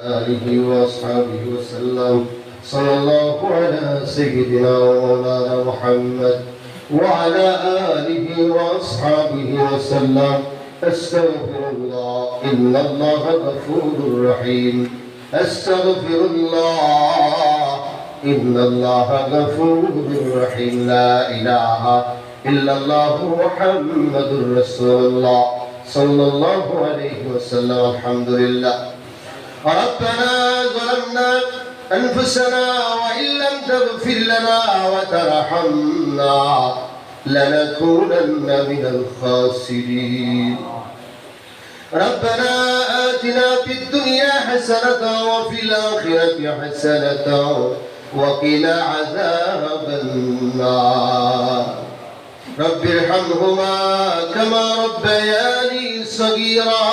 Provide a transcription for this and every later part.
آله وأصحابه وسلم صلى الله على سيدنا ومولانا محمد وعلى آله وأصحابه وسلم. أستغفر الله إن الله غفور رحيم. أستغفر الله إن الله غفور رحيم. لا إله إلا الله محمد رسول الله صلى الله عليه وسلم. الحمد لله. ربنا ظلمنا أنفسنا وإن لم تغفر لنا وترحمنا لنكونن من الخاسرين. ربنا آتنا في الدنيا حسنة وفي الآخرة حسنة وقنا عذاب النار. رب ارحمهما كما ربياني صغيرا.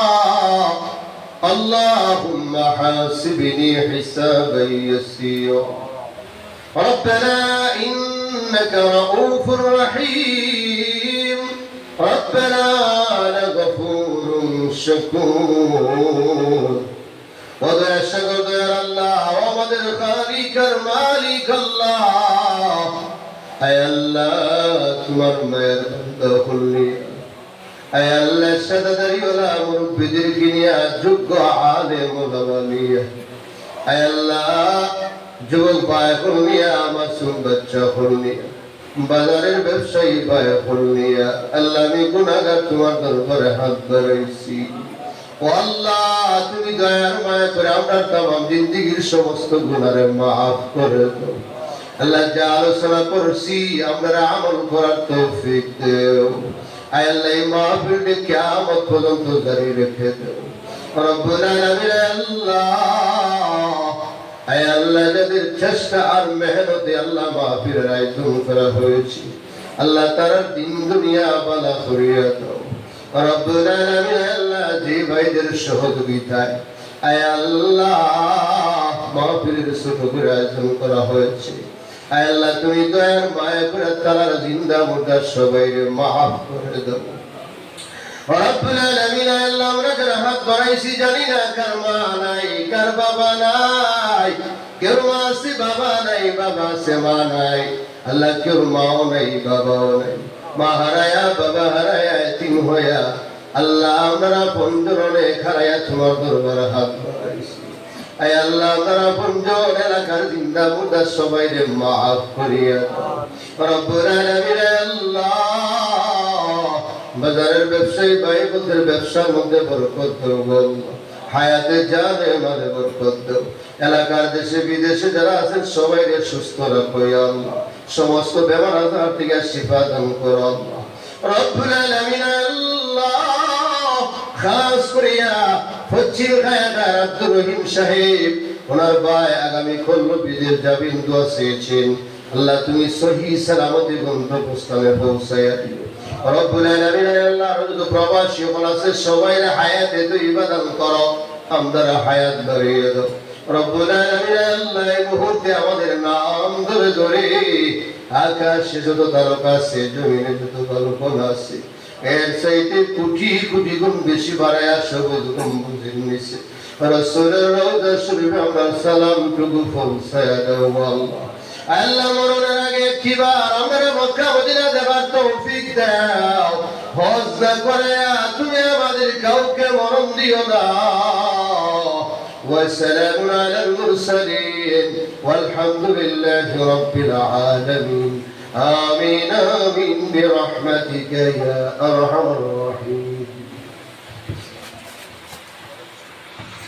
اللهم حاسبني حسابا يسيرا. ربنا إنك رؤوف رحيم. ربنا لغفور شكور. وذا شكر يا الله ومدر خالق مالك الله. أي الله تمر مير دخلني أي الله شددري ولا مربدر كنيا جوج عالم ولوالية. أي الله جوج باي خلنيا مسوم بچا خلنيا বাজারের ব্যবসায়ী পায় খুলনিয়া। আল্লাহ আমি গুনাহগার তোমার দরবারে হাত বাড়াইছি। ও আল্লাহ তুমি দয়ার মায়া করে আমার তামাম জিন্দেগীর সমস্ত গুনাহরে মাফ করে দাও। আল্লাহ যা আলোচনা করছি আমরা আমল করার তৌফিক দাও। আয় আল্লাহ এই মাহফিলকে কিয়ামত পর্যন্ত জারি রেখে দাও। রব্বুল আলামিন আল্লাহ আয় আল্লাহ যাদের চেষ্টা আর মেহনতে আল্লাহ মাহফিলের আয়োজন করা হয়েছে আল্লাহ তারা দিন দুনিয়া বালা করিয়া দাও। রব্বুল আলামিন আল্লাহ যে ভাইদের সহযোগিতায় আয় আল্লাহ মাহফিলের ছোট করে আয়োজন করা হয়েছে আয় আল্লাহ তুমি দয়ার মায়া করে তারা জিন্দা মুর্দা সবাইকে মাফ করে দাও। রব্বুল আলামিন আল্লাহ আমরা যারা হাত বাড়াইছি জানি না কার মা নাই কার বাবা নাই। কেউ মা আছে বাবা নাই বাবা আছে মা নাই। আল্লাহ কেউ মাও নাই বাবাও নাই। মা হারায়া বাবা হারায়া এতিম হইয়া আল্লাহ আমরা পঞ্জরণে খারাইয়া তোমার দরবারে হাত বাড়াইছি। আয় আল্লাহ আমরা পঞ্জর এলাকার জিন্দা মুর্দা সবাইকে মাফ করিয়া দাও। রব্বুল আলামিন আল্লাহ বাজারের ব্যবসায়ী ভাই বোনদের ব্যবসার মধ্যে বরকত দাও বল। হায়াতে জানে মালে বরকত দাও। এলাকার দেশে বিদেশে যারা আছেন সবাইকে সুস্থ রাখো ইয়া আল্লাহ। সমস্ত বেমার আজার থেকে শিফা দান করো আল্লাহ। রব্বুল আলামিন আল্লাহ খাস করিয়া ফজিল খায়দার আব্দুর রহিম সাহেব ওনার ভাই আগামী খুলনা বিদেশ যাবেন দোয়া চেয়েছেন। আল্লাহ তুমি সহি সালামতে গন্তব্যস্থানে পৌঁছায়া দিও। রব্বুল আলামিন আল্লাহ যত প্রবাসী আছে সবাইর হায়াতে তো ইবাদত করো আমরা হায়াত বাড়িয়ে দাও। রব্বুল আলামিন আল্লাহ এই মুহূর্তে আমাদের নাম ধরে ধরে আকাশে যত তারকা আছে জমিনে যত কল্পনা আছে এর চাইতে কোটি কোটি গুণ বেশি বাড়ায়া সবুজ গম্বুজের নিচে রাসূলের রওজা শরীফে আমরা সালাম টুকু পৌঁছায়া দাও আল্লাহ। আল্লাহ মরণের আগে একবার আমরা মক্কা মদিনা যাবার তৌফিক দাও। হজ না করে তুমি আমাদের কাউকে মরণ দিও না। وسلام على المرسلين والحمد لله رب العالمين. آمين آمين برحمتك يا أرحم الراحمين.